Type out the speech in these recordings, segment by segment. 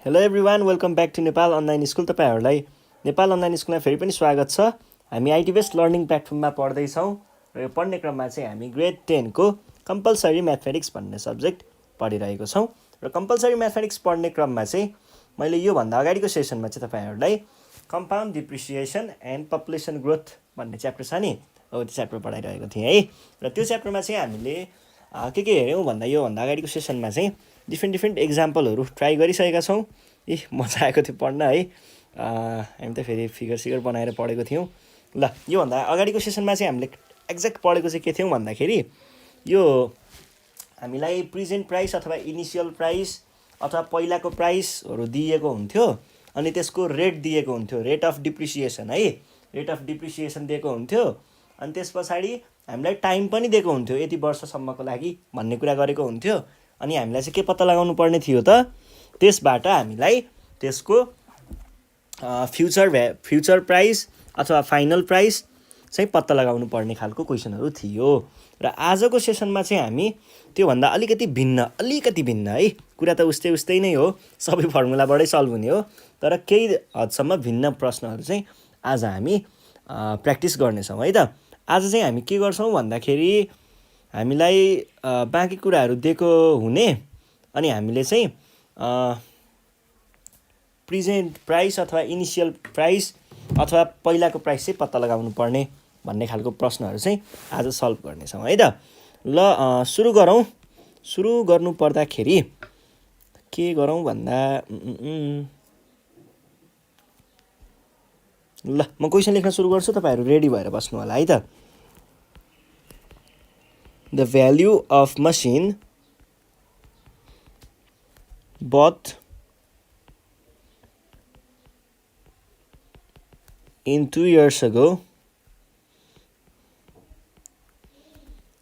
Hello everyone, welcome back to Nepal online school. तपाईँहरूलाई Nepal online स्कुलमा फेरि पनि स्वागत छ। हामी आइटी बेस्ड लर्निङ प्लेटफर्ममा पढ्दैछौँ र यो पढ्ने क्रममा चाहिँ हामी ग्रेड 10 को कम्पलसरी म्याथमेटिक्स भन्ने सब्जेक्ट पढिरहेको छौँ। र कम्पलसरी म्याथमेटिक्स पढ्ने क्रममा चाहिँ मैले योभन्दा अगाडिको सेसनमा चाहिँ तपाईँहरूलाई compound depreciation and population growth भन्ने च्याप्टर छ नि, हो त्यो च्याप्टर पढाइरहेको थिएँ है। र त्यो च्याप्टरमा चाहिँ हामीले के हेऱ्यौँ भन्दा योभन्दा अगाडिको सेसनमा चाहिँ डिफ्रेन्ट एक्जाम्पलहरू ट्राई गरिसकेका छौँ। मजा आएको थियो पढ्न है। हामी त फेरि फिगर सिगर बनाएर पढेको थियौँ। ल योभन्दा अगाडिको सेसनमा चाहिँ हामीले एक्ज्याक्ट पढेको चाहिँ के थियौँ भन्दाखेरि यो हामीलाई प्रेजेन्ट प्राइस अथवा इनिसियल प्राइस अथवा पहिलाको प्राइसहरू दिएको हुन्थ्यो अनि त्यसको रेट दिएको हुन्थ्यो, रेट अफ डिप्रिसिएसन है, रेट अफ डिप्रिसिएसन दिएको हुन्थ्यो। अनि त्यस पछाडि हामीलाई टाइम पनि दिएको हुन्थ्यो, यति वर्षसम्मको लागि भन्ने कुरा गरेको हुन्थ्यो। अनि हामीलाई चाहिँ के पत्ता लगाउनु पर्ने थियो त, त्यसबाट हामीलाई त्यसको फ्युचर प्राइस अथवा फाइनल प्राइस चाहिँ पत्ता लगाउनु पर्ने खालको क्वेसनहरू थियो। र आजको सेसनमा चाहिँ हामी त्योभन्दा अलिकति भिन्न है, कुरा त उस्तै नै हो, सबै फर्मुलाबाटै सल्भ हुने हो, तर केही हदसम्म भिन्न प्रश्नहरू चाहिँ आज हामी प्र्याक्टिस गर्नेछौँ है त। आज चाहिँ हामी के गर्छौँ भन्दाखेरि हामीलाई बाँकी कुराहरू दिएको हुने अनि हामीले चाहिँ प्रेजेन्ट प्राइस अथवा इनिसियल प्राइस अथवा पहिलाको प्राइस चाहिँ पत्ता लगाउनु पर्ने भन्ने खालको प्रश्नहरू चाहिँ आज सल्भ गर्नेछौँ है त। ल सुरु गरौँ। सुरु गर्नु पर्दाखेरि के गरौँ भन्दा ल म क्वेसन लेख्न सुरु गर्छु, तपाईँहरू रेडी भएर बस्नु होला है त। The value of machine bought in 2 years ago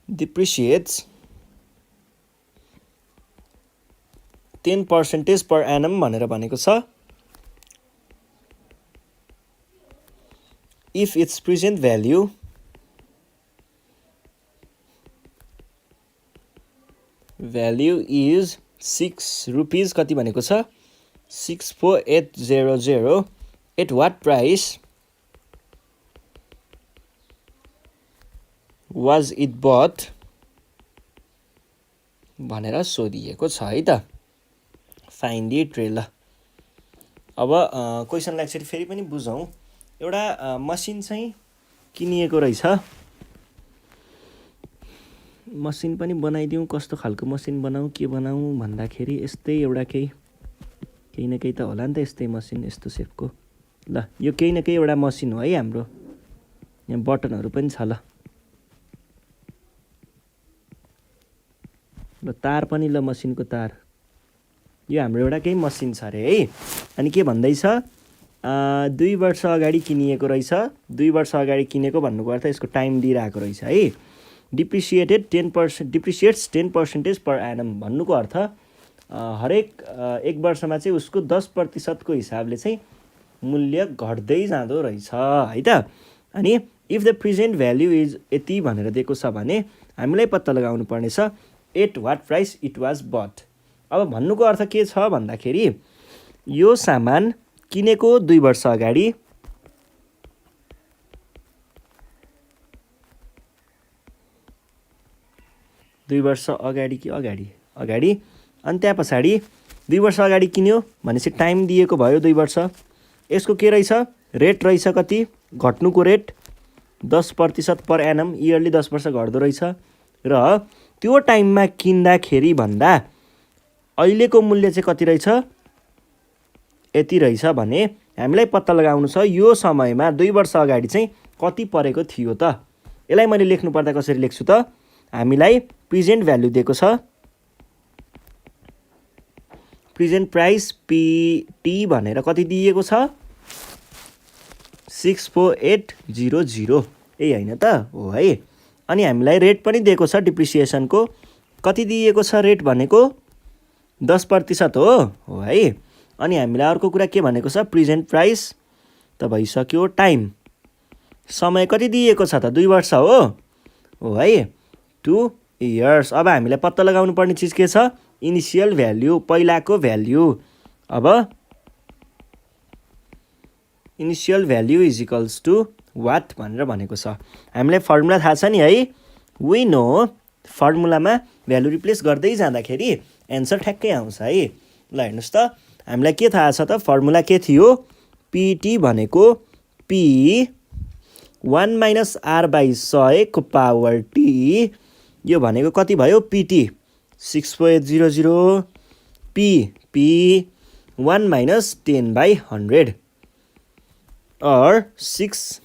depreciates 10% per annum भनेर भनेको छ if its present value is 6 rupees कति भनेको छ 64800 at what price was it bought भनेर सोधिएको छ है त। Find the trail. अब क्वेसनलाई चाहिँ फेरि पनि बुझौँ। एउटा मसिन चाहिँ किनिएको रहेछ, मसिन पनि बनाइदिउँ, कस्तो खालको मसिन बनाऊँ के बनाऊँ भन्दाखेरि यस्तै एउटा केही न केही त होला नि त, यस्तै मसिन यस्तो सेपको। ल यो केही न केही एउटा मसिन हो है हाम्रो। यहाँ बटनहरू पनि छ। ल तार पनि, ल मसिनको तार, यो हाम्रो एउटा केही मसिन छ अरे है। अनि के भन्दैछ 2 वर्ष अगाडि किनिएको रहेछ। 2 वर्ष अगाडि किनेको भन्नुको अर्थ यसको टाइम दिइरहेको रहेछ है। डिप्रिसिएट्स 10% पर एनम भन्नुको अर्थ हरेक 1 वर्षमा चाहिँ उसको 10% को हिसाबले चाहिँ मूल्य घट्दै जाँदो रहेछ है त। अनि if the present value is यति भनेर दिएको छ भने हामीलाई पत्ता लगाउनु पर्नेछ at what price it was bought. अब भन्नुको अर्थ के छ भन्दाखेरि यो सामान किनेको 2 वर्ष अगाडि, अगाडि अनि त्यहाँ पछाडि 2 वर्ष अगाडि किन्यो भनेपछि टाइम दिएको भयो 2 वर्ष। यसको के रहेछ रेट रहेछ कति, घट्नुको रेट 10% पर एनम, इयरली 10 वर्ष घट्दो रहेछ। र त्यो टाइममा किन्दाखेरि भन्दा अहिलेको मूल्य चाहिँ कति रहेछ यति रहेछ भने हामीलाई पत्ता लगाउनु छ यो समयमा 2 वर्ष अगाडि चाहिँ कति परेको थियो त। यसलाई मैले लेख्नु पर्दा कसरी लेख्छु त, हामीलाई प्रेजेन्ट भ्यालु दिएको छ, प्रेजेन्ट प्राइस पीटी भनेर कति दिएको छ 64800, यही होइन त हो है। अनि हामीलाई रेट पनि दिएको छ डिप्रिसिएसनको, कति दिएको छ रेट भनेको 10% हो है। अनि हामीलाई अर्को कुरा के भनेको छ प्रेजेन्ट प्राइस त भइसक्यो, टाइम समय कति दिएको छ त 2 वर्ष हो है, 2 इयर्स। अब हामीलाई पत्ता लगाउनु पर्ने चिज के छ इनिसियल भ्याल्यु, पहिलाको भ्याल्यु। अब initial value is equals to what भनेर भनेको छ। हामीलाई फर्मुला थाहा छ नि है, वी नो फर्मुलामा भ्यालु रिप्लेस गर्दै जाँदाखेरि एन्सर ठ्याक्कै आउँछ है। ल हेर्नुहोस् त, हामीलाई के थाहा छ त, फर्मुला के थियो, पिटी भनेको पी 1 माइनस आर बाई 100 को पावर टी, यो भनेको कति भयो, पिटी 6.00, पी 1 माइनस 10 बाई 100 और 6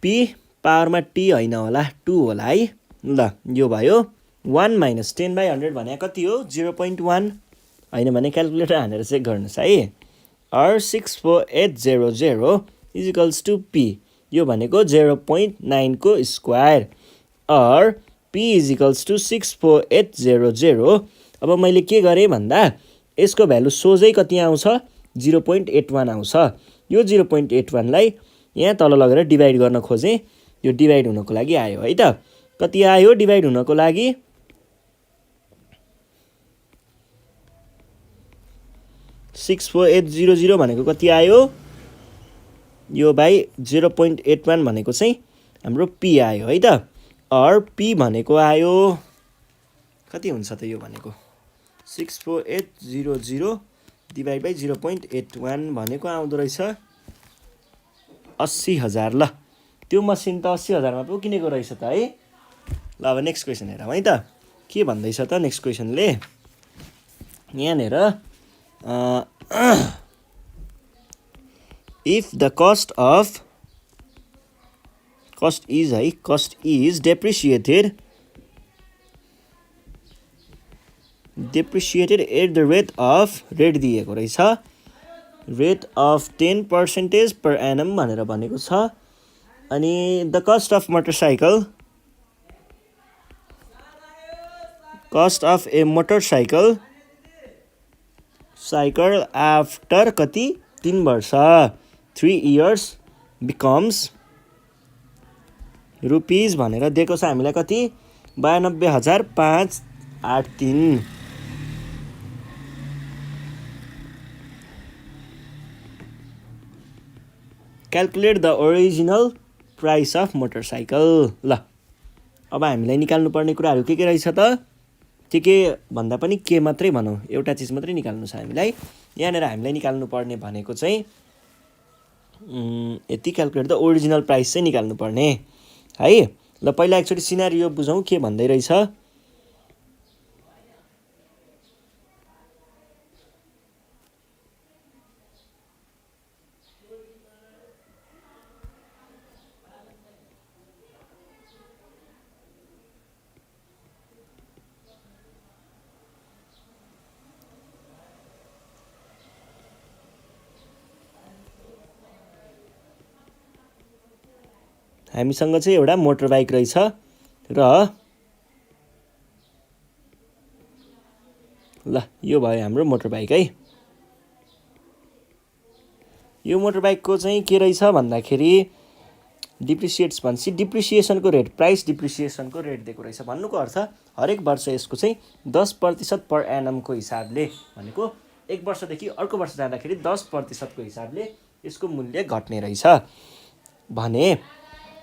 पी पावरमा टी होइन होला, 2 होला है। ल यो भयो 1 माइनस 10 बाई 100 भने कति हो, 0.1 होइन भने क्यालकुलेटर हानेर चेक गर्नुहोस् है। और 64800 इज इक्वल्स टु पी, यो भनेको 0.9 को स्क्वायर और पी इज इक्वल्स टु 64800। अब मैले के गरेँ भन्दा यसको भ्यालु सोझै कति आउँछ, 0.81 आउँछ। यो 0.81लाई यहाँ तल लगेर डिभाइड गर्न खोजेँ, यो डिभाइड हुनको लागि आयो है त। कति आयो डिभाइड हुनको लागि, 64800 भनेको कति आयो, यो बाई 0.81 भनेको चाहिँ हाम्रो पी आयो है त। और पी भनेको आयो कति हुन्छ त, यो भनेको 64800 डिभाइड बाई 0.81 भनेको आउँदो रहेछ 80,000। ल त्यो मसिन त 80,000मा पो किनेको रहेछ त है। ल अब नेक्स्ट क्वेसन हेरौँ है त, के भन्दैछ त नेक्स्ट क्वेसनले, यहाँनिर if the cost is depreciated at the rate of, rate दिएको रहेछ, रेट अफ 10% per annum भनेर भनेको छ। अनि the cost of motorcycle, cost of A motorcycle after कति, 3 वर्ष, 3 years बिकम्स रुपिज भनेर दिएको छ हामीलाई कति, 92,583। Calculate the original price of motorcycle. ल अब हामीलाई निकाल्नु पर्ने कुराहरू के रहेछ त, के भन्दा पनि के मात्रै भनौँ, एउटा चिज मात्रै निकाल्नु छ हामीलाई। यहाँनिर हामीलाई निकाल्नु पर्ने भनेको चाहिँ यति, क्यालकुलेट द ओरिजिनल प्राइस चाहिँ निकाल्नु पर्ने है। ल पहिला एकचोटि सिनारियो बुझौँ के भन्दै रहेछ। हामीसँग चाहिँ एउटा मोटर बाइक रहेछ र ल यो भयो हाम्रो मोटर बाइक है। यो मोटर बाइकको चाहिँ के रहेछ भन्दाखेरि डिप्रिसिएट्स भनेपछि डिप्रिसिएसनको रेट, प्राइस डिप्रिसिएसनको रेट दिएको रहेछ। भन्नुको अर्थ हरेक वर्ष यसको चाहिँ 10% पर एनमको हिसाबले, भनेको एक वर्षदेखि अर्को वर्ष जाँदाखेरि 10%को हिसाबले यसको मूल्य घट्ने रहेछ भने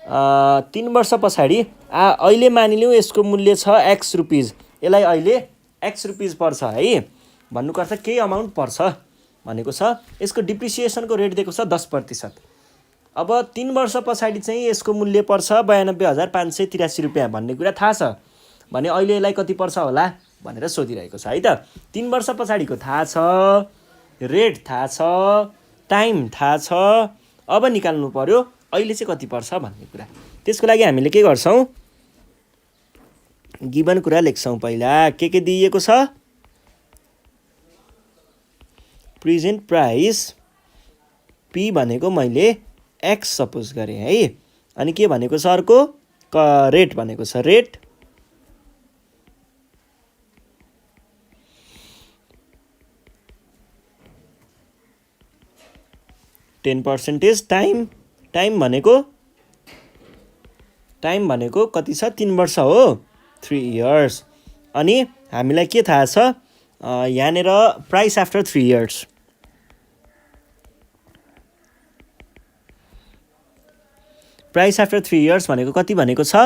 3 वर्ष पछाडि अहिले मानिलिउँ यसको मूल्य छ एक्स रुपिज, यसलाई अहिले एक्स रुपिज पर्छ है। भन्नुको अर्थ केही अमाउन्ट पर्छ भनेको छ। यसको डिप्रिसिएसनको रेट दिएको छ 10%। अब 3 वर्ष पछाडि चाहिँ यसको मूल्य पर्छ 92,583 रुपियाँ भन्ने कुरा थाहा छ भने अहिले यसलाई कति पर्छ होला भनेर सोधिरहेको छ है त। 3 वर्ष पछाडिको थाहा छ, रेट थाहा छ, टाइम थाहा छ, अब निकाल्नु पर्यो अहिले चाहिँ कति पर्छ भन्ने कुरा। त्यसको लागि हामीले के गर्छौँ, गिभन कुरा लेख्छौँ। पहिला के दिइएको छ, प्रेजेन्ट प्राइस पी भनेको मैले एक्स सपोज गरेँ है। अनि के भनेको छ अर्को, रेट भनेको छ, रेट 10% टाइम, टाइम भनेको कति छ, 3 वर्ष हो, 3 years। अनि हामीलाई के थाहा छ, यहाँनिर price after 3 years price after 3 years भनेको कति भनेको छ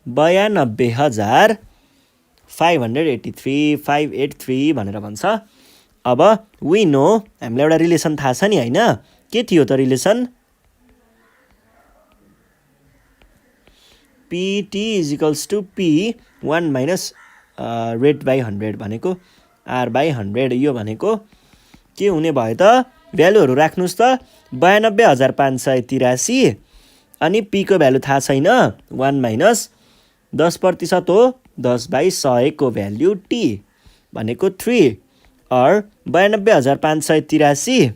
92,583 भनेर भन्छ। अब वी नो हामीलाई एउटा रिलेसन थाहा छ नि हैन के थियो त relation PT = P 1 minus rate by 100 भनेको R बाई 100 यो भनेको के हुने भयो त भ्यालुहरू राख्नुस् त 92,583 अनि P को भ्यालु थाहा छैन 1 माइनस 10% हो 10/100 को भ्यालु T भनेको 3 और 92,583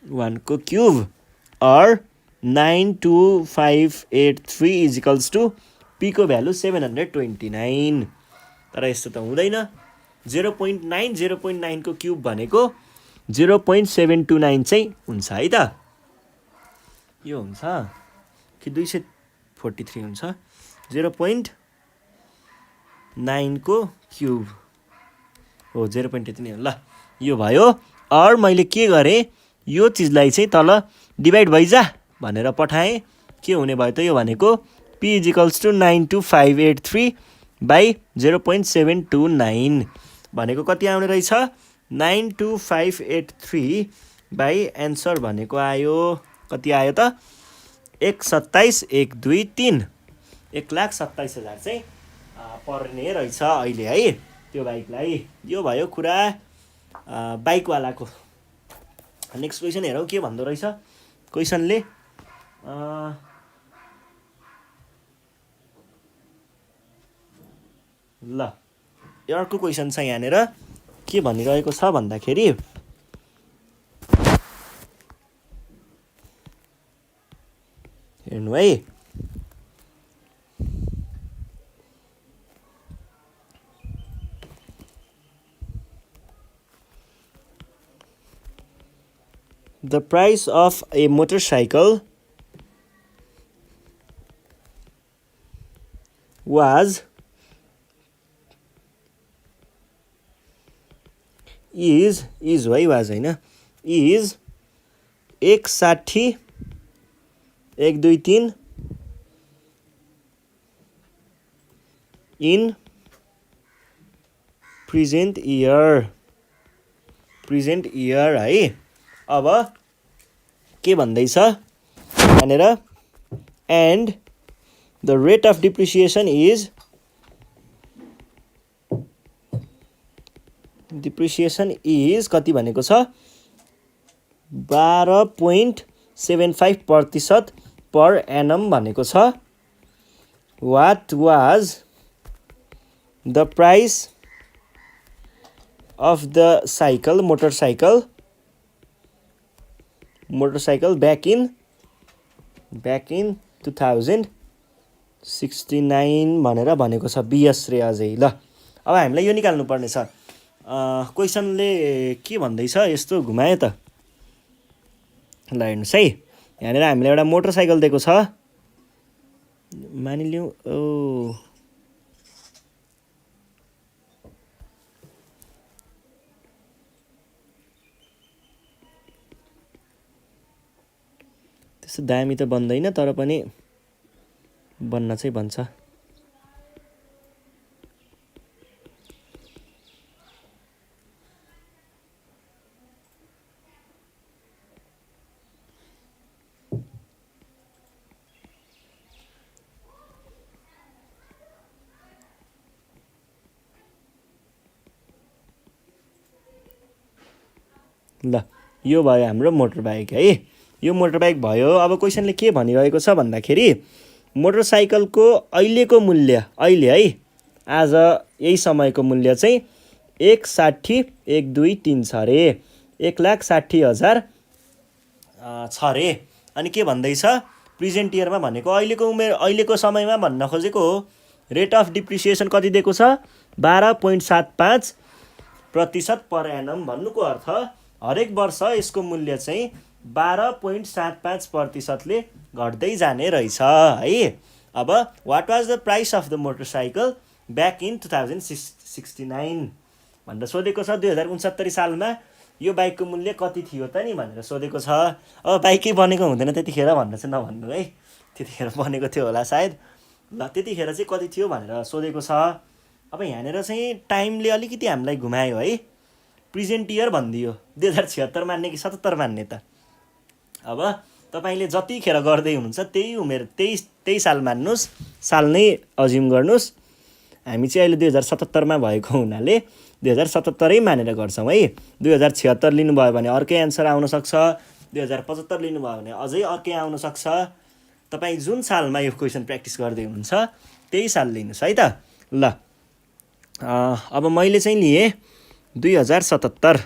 1 को क्यूब और 92583 = P को भ्यालु 729 तर यस्तो त हुँदैन 0.9 को क्यूब भनेको 0.729 चाहिँ हुन्छ है त यो हुन्छ कि 243 हुन्छ 0.9 को क्यूब हो 0.3 ल यो भयो और मैले के गरे यो चीजलाई चाहिँ तल डिभाइड भइजा भनेर पठाएँ के हुने भयो त यो भनेको P = 92583 by 0.729 भनेको कति आउने रहेछ 92583 by एन्सर भनेको आयो कति आयो त 127,123 1,27,000 चाहिँ पर्ने रहेछ अहिले है त्यो बाइकलाई यो भयो कुरा बाइकवालाको। नेक्स्ट क्वेसन हेरौँ के भन्दो रहेछ क्वेसनले ल अर्को क्वेसन छ यहाँनिर के भनिरहेको छ भन्दाखेरि हेर्नु है The price of a motorcycle is 1,60,123 in present year है। अब के भन्दैछ भनेर and the rate of depreciation is कति भनेको छ 12.75% per annum भनेको छ। What was the price of the motorcycle back in 2069 भनेर भनेको छ BS रे अझै ल अब हामीलाई यो निकाल्नु पर्ने छ क्वेसनले के भन्दैछ यस्तो घुमाए त ल हेर्नुस् है यहाँनिर हामीलाई एउटा मोटरसाइकल दिएको छ मानिलिउँ त्यस्तो दामी त बन्दैन तर पनि बन्न चाहिँ भन्छ ल यो भयो हाम्रो मोटर बाइक है यो मोटर बाइक भयो। अब क्वेसनले के भनिरहेको छ भन्दाखेरि मोटरसाइकलको अहिलेको मूल्य अहिले है आज यही समयको मूल्य चाहिँ 1,60,123 छ रे 1,60,000 छ रे अनि के भन्दैछ प्रेजेन्ट इयरमा भनेको अहिलेको समयमा भन्न खोजेको हो रेट अफ डिप्रिसिएसन कति दिएको छ 12.75% पर एनम भन्नुको अर्थ हरेक वर्ष यसको मूल्य चाहिँ 12.75% ले घट्दै जाने रहेछ है। अब what was the price of the motorcycle back in 2069 भनेर सोधेको छ। 2069 सालमा यो बाइकको मूल्य कति थियो त नि भनेर सोधेको छ। अब बाइकै बनेको हुँदैन त्यतिखेर भनेर चाहिँ नभन्नु है, त्यतिखेर बनेको थियो होला सायद। ल त्यतिखेर चाहिँ कति थियो भनेर सोधेको छ। अब यहाँनिर चाहिँ टाइमले अलिकति हामीलाई घुमायो है, प्रेजेन्ट इयर भनिदियो। 2076 मान्ने कि 77 मान्ने त? अब तपाईँले जतिखेर गर्दै हुनुहुन्छ त्यही उमेर त्यही साल मान्नुहोस्, साल नै अज्युम गर्नुहोस्। हामी चाहिँ अहिले 2077 भएको हुनाले 2077 मानेर गर्छौँ है। 2076 लिनुभयो भने अर्कै एन्सर आउन सक्छ, 2075 लिनुभयो भने अझै अर्कै आउन सक्छ। तपाईँ जुन सालमा यो क्वेसन प्र्याक्टिस गर्दै हुनुहुन्छ त्यही साल लिनुहोस् है त। ल अब मैले चाहिँ लिएँ 2077।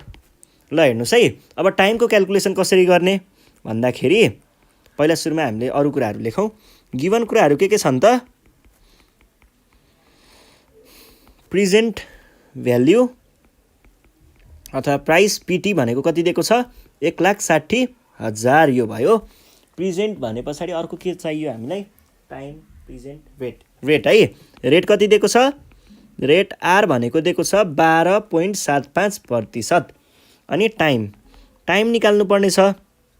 ल हेर्नुहोस् है, अब टाइमको क्यालकुलेसन कसरी गर्ने भन्दाखेरि पहिला सुरुमा हामीले अरू कुराहरू लेखौँ। गिभन कुराहरू के छन् त? प्रेजेन्ट भ्याल्यु अथवा प्राइस पिटी भनेको कति दिएको छ? 1,60,000 यो भयो। प्रेजेन्ट भने पछाडि अर्को के चाहियो हामीलाई? टाइम, प्रेजेन्ट, रेट है। रेट कति दिएको छ? रेट आर भनेको दिएको छ 12.75%। अनि टाइम निकाल्नु पर्ने छ,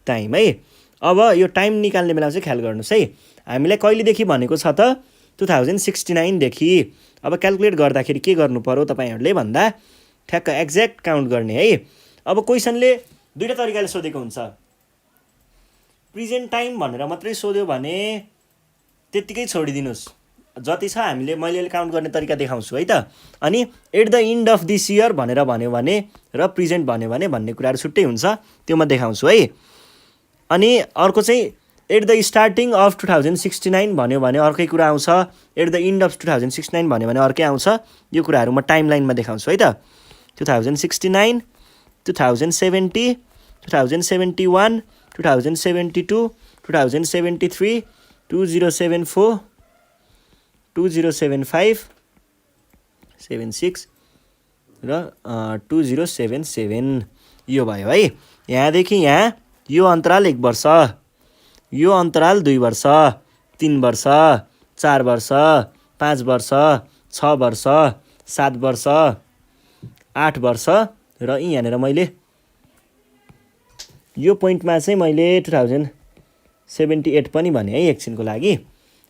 टाइम है। अब यो टाइम निकाल्ने बेला चाहिँ ख्याल गर्नुहोस् है, हामीलाई कहिलेदेखि भनेको छ त? 2069 देखि। अब क्यालकुलेट गर्दाखेरि के गर्नु पर्यो तपाईँहरूले भन्दा ठ्याक्क एक्ज्याक्ट काउन्ट गर्ने है। अब क्वेसनले दुईवटा तरिकाले सोधेको हुन्छ। प्रेजेन्ट टाइम भनेर मात्रै सोध्यो भने त्यत्तिकै छोडिदिनुहोस्, जति छ मैले काउन्ट गर्ने तरिका देखाउँछु है त। अनि at the end of this year भनेर भन्यो भने र प्रेजेन्ट भन्यो भने भन्ने कुराहरू छुट्टै हुन्छ, त्यो म देखाउँछु है। अनि अर्को चाहिँ एट द स्टार्टिङ अफ 2069 भन्यो भने अर्कै कुरा आउँछ, एट द इन्ड अफ 2069 भन्यो भने अर्कै आउँछ। यो कुराहरू म टाइम लाइनमा देखाउँछु है त। 2069, 2070, 2071, 2072, 2073, 2074, 2075, 76 र 2077 यो भयो है। यहाँदेखि यहाँ यो अन्तराल 1 वर्ष, यो अन्तराल 2 वर्ष, 3 वर्ष, 4 वर्ष, 5 वर्ष, 6 वर्ष, 7 वर्ष, 8 वर्ष र यहाँनिर मैले यो पोइन्टमा चाहिँ मैले 2078 पनि भने है एकछिनको लागि।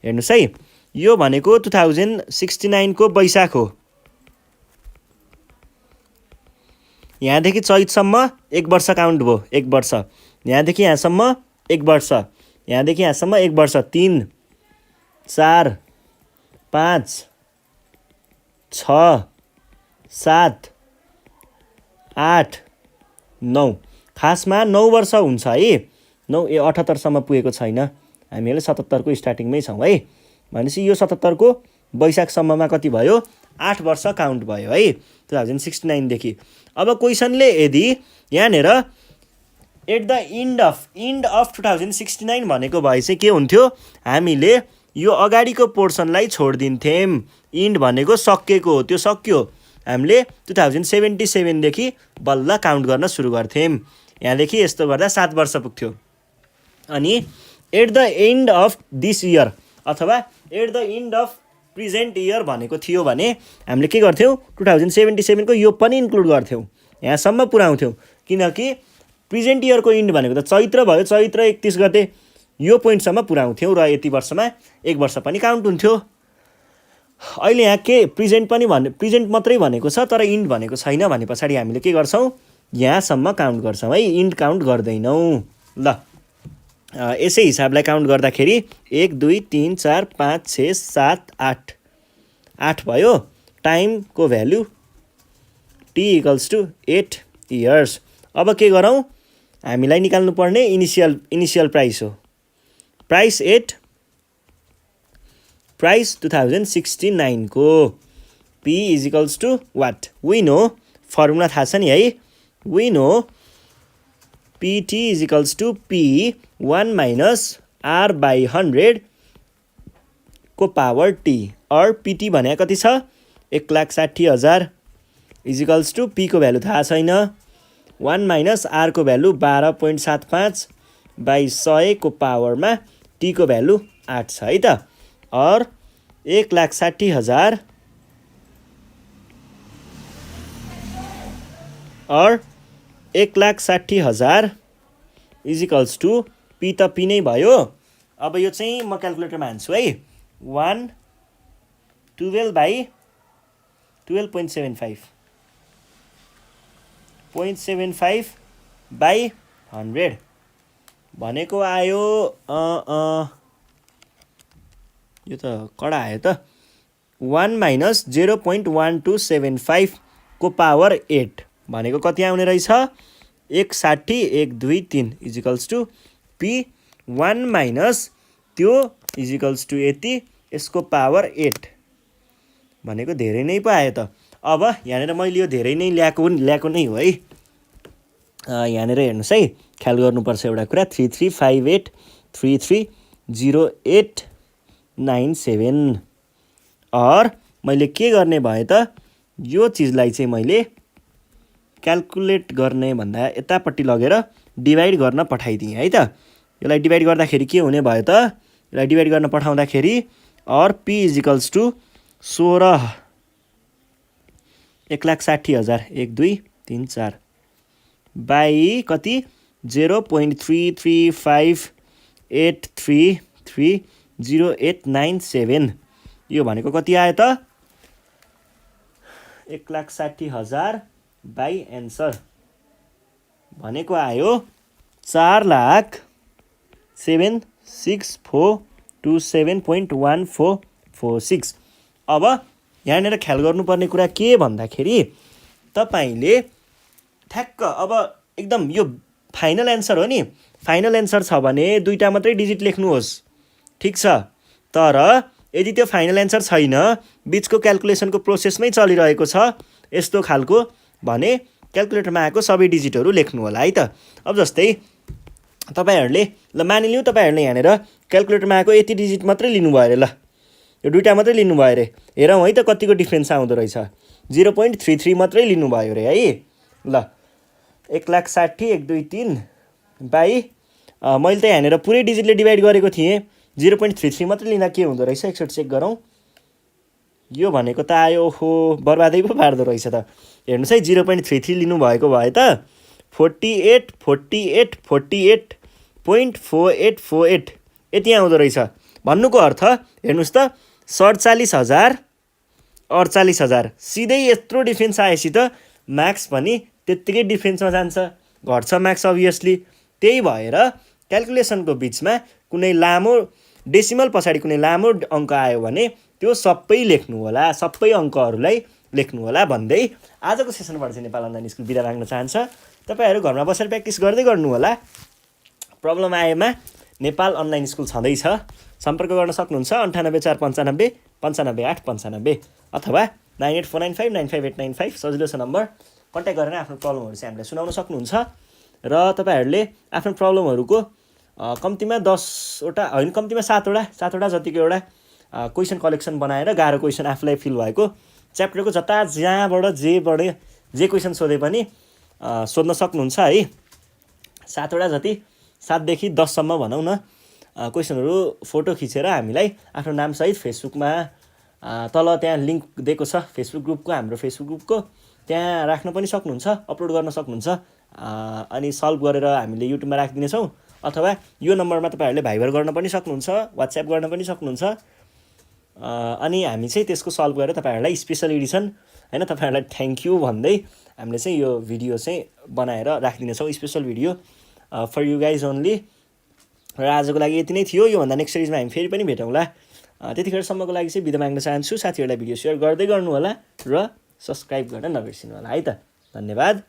हेर्नुहोस् है, यो भनेको 2069 को वैशाख हो। यहाँदेखि चैतसम्म 1 वर्ष काउन्ट भयो, 1 वर्ष। यहाँदेखि यहाँसम्म 1 वर्ष, यहाँदेखि यहाँसम्म 1 वर्ष। 3, 4, 5, 6, 7, 8, 9। खासमा 9 वर्ष हुन्छ है। 78 सम्म पुगेको छैन, हामीहरूले 77 को स्टार्टिङमै छौँ है। भनेपछि यो 77 को वैशाखसम्ममा कति भयो? 8 वर्ष काउन्ट भयो है 2069 देखि। अब क्वेसनले यदि यहाँनिर एट द इन्ड अफ 2069 भनेको भए चाहिँ के हुन्थ्यो? हामीले यो अगाडिको पोर्सनलाई छोडिदिन्थ्यौँ। इन्ड भनेको सकिएको हो, त्यो सक्यो। हामीले 2077 देखि बल्ल काउन्ट गर्न सुरु गर्थ्यौँ। यहाँदेखि यस्तो गर्दा 7 वर्ष पुग्थ्यो। अनि at the end of this year अथवा at the end of present year भनेको थियो भने हामीले के गर्थ्यौँ? 2077 को यो पनि इन्क्लुड गर्थ्यौँ, यहाँसम्म पुऱ्याउँथ्यौँ। किनकि प्रेजेन्ट इयरको इन्ड भनेको त चैत्र भयो, चैत्र 31 गते यो पोइन्टसम्म पुऱ्याउँथ्यौँ र यति वर्षमा 1 वर्ष पनि काउन्ट हुन्थ्यो। अहिले यहाँ के प्रेजेन्ट मात्रै भनेको छ तर इन्ड भनेको छैन भने पछाडि हामीले के गर्छौँ? यहाँसम्म काउन्ट गर्छौँ है, इन्ड काउन्ट गर्दैनौँ। ल यसै हिसाबलाई काउन्ट गर्दाखेरि 1, 2, 3, 4, 5, 6, 7, 8 8 भयो। टाइमको भ्यालु t = 8 इयर्स। अब के गरौँ? हामीलाई निकाल्नु पर्ने इनिसियल प्राइस हो। प्राइस 8, प्राइस 2069 को p = what? We know, formula थाहा छ नि है। We no pt = p 1 - r/100 को पावर t। और pt भने कति छ? 1,60,000 = p को भ्यालु थाहा छैन। 1 - r को भ्यालु 12.75/100 को पावरमा टी को भ्यालु 8 छ है त। और 1,60,000 और 1,60,000 इज इक्वल्स टु पी त पी नै भयो। अब यो चाहिँ म क्यालकुलेटरमा हान्छु है। 112/12.75 0.75/100 भनेको आयो यो त कडा आयो त 1 माइनस 0.1275 को पावर 8 भनेको कति आउने रहेछ 160 1 2 3 is equals to P 1 minus त्यो इज इक्वल्स टु यति यसको पावर 8 भनेको धेरै नै पो आयो त। अब यहाँनिर मैले यो धेरै नै ल्याएको नै हो है। यहाँनिर हेर्नुहोस् है, ख्याल गर्नुपर्छ एउटा कुरा 3358330897 और मैले के गर्ने भए त यो चिजलाई चाहिँ मैले क्यालकुलेट गर्ने भन्दा यतापट्टि लगेर डिभाइड गर्न पठाइदिएँ है त। यसलाई डिभाइड गर्दाखेरि के हुने भयो त यसलाई डिभाइड गर्न पठाउँदाखेरि और P is equals to 16 1,60,000 1 2 3 4 by कति 0.3358330897 यो भनेको कति आयो त 1,60,000 बाई एन्सर भनेको आयो 4,76,427.1446। अब यहाँनिर ख्याल गर्नुपर्ने कुरा के भन्दाखेरि तपाईले ठ्याक्क अब एकदम यो फाइनल एन्सर हो नि, फाइनल एन्सर छ भने दुईटा मात्रै डिजिट लेख्नुहोस् ठीक छ। तर यदि त्यो फाइनल एन्सर छैन बिचको क्यालकुलेसनको प्रोसेसमै चलिरहेको छ यस्तो खालको भने क्यालकुलेटरमा आएको सबै डिजिटहरू लेख्नु होला है त। अब जस्तै तपाईहरुले ल मानिलिउँ तपाईहरुले यहाँनिर क्यालकुलेटरमा आएको यति डिजिट मात्रै लिनुभयो अरे, ल यो दुईटा मात्रै लिनुभयो अरे, हेरौँ है त कतिको डिफरेन्स आउँदो रहेछ 0.33 मात्रै लिनुभयो अरे है। ल 1,60,000 1 2 3 बाई मैले त यहाँनिर पुरै डिजिटले डिभाइड गरेको थिएँ 0.33 मात्रै लिँदा के हुँदो रहेछ एकचोटि चेक गरौँ। यो भनेको त आयो हो बर्बादै पो पार्दो रहेछ त। हेर्नुहोस् है 0.33 लिनुभएको भए त 48 यति आउँदो रहेछ। भन्नुको अर्थ हेर्नुहोस् त 47,000 48,000 सिधै यत्रो डिफरेन्स आएपछि त मार्क्स पनि त्यत्तिकै डिफरेन्समा जान्छ, घट्छ मार्क्स अभियसली। त्यही भएर क्यालकुलेसनको बिचमा कुनै लामो डेसिमल पछाडि कुनै लामो अङ्क आयो भने त्यो सबै लेख्नु होला, सबै अङ्कहरूलाई लेख्नु होला भन्दै आजको सेसनबाट चाहिँ नेपाल अनलाइन स्कुल बिदा माग्न चाहन्छ। तपाईहरु घरमा बसेर प्र्याक्टिस गर्दै गर्नु होला। प्रब्लम आएमा नेपाल अनलाइन स्कुल छँदैछ, सम्पर्क गर्न सक्नुहुन्छ 984595 95895 अथवा 9849595895 सजिलो छ नम्बर। कन्ट्याक्ट गरेर आफ्नो प्रब्लमहरू चाहिँ हामीलाई सुनाउन सक्नुहुन्छ। र तपाईहरुले आफ्नो प्रब्लमहरूको कम्तीमा 10 वटा होइन कम्तीमा 7 वटा जतिको एउटा क्वेसन कलेक्सन बनाएर गाह्रो क्वेसन आफूलाई फिल भएको च्याप्टरको जहाँबाट जे क्वेसन सोधे पनि सोध्न सक्नुहुन्छ है। 7 वटा जति 7 देखि 10 सम्म भनौँ न क्वेसनहरू फोटो खिचेर हामीलाई आफ्नो नामसहित फेसबुकमा तल त्यहाँ लिङ्क दिएको छ फेसबुक ग्रुपको, हाम्रो फेसबुक ग्रुपको, त्यहाँ राख्न पनि सक्नुहुन्छ, अपलोड गर्न सक्नुहुन्छ। अनि सल्भ गरेर हामीले युट्युबमा राखिदिनेछौँ अथवा यो नम्बरमा तपाईहरुले भाइबर गर्न पनि सक्नुहुन्छ, वाट्सएप गर्न पनि सक्नुहुन्छ। अनि हामी चाहिँ त्यसको सल्भ गरेर तपाईहरुलाई स्पेशल एडिसन हैन तपाईहरुलाई थ्याङ्क यू भन्दै हामीले चाहिँ यो भिडियो चाहिँ बनाएर राखिदिनेछौँ, special video for you guys only. र आजको लागि यति नै थियो। योभन्दा नेक्स्ट सिरिजमा हामी फेरि पनि भेटौँला। त्यतिखेरसम्मको लागि चाहिँ बिदा माग्न चाहन्छु। साथीहरूलाई भिडियो सेयर गर्दै गर्नु होला र सब्सक्राइब गर्न नबिर्सिनु होला है त। धन्यवाद।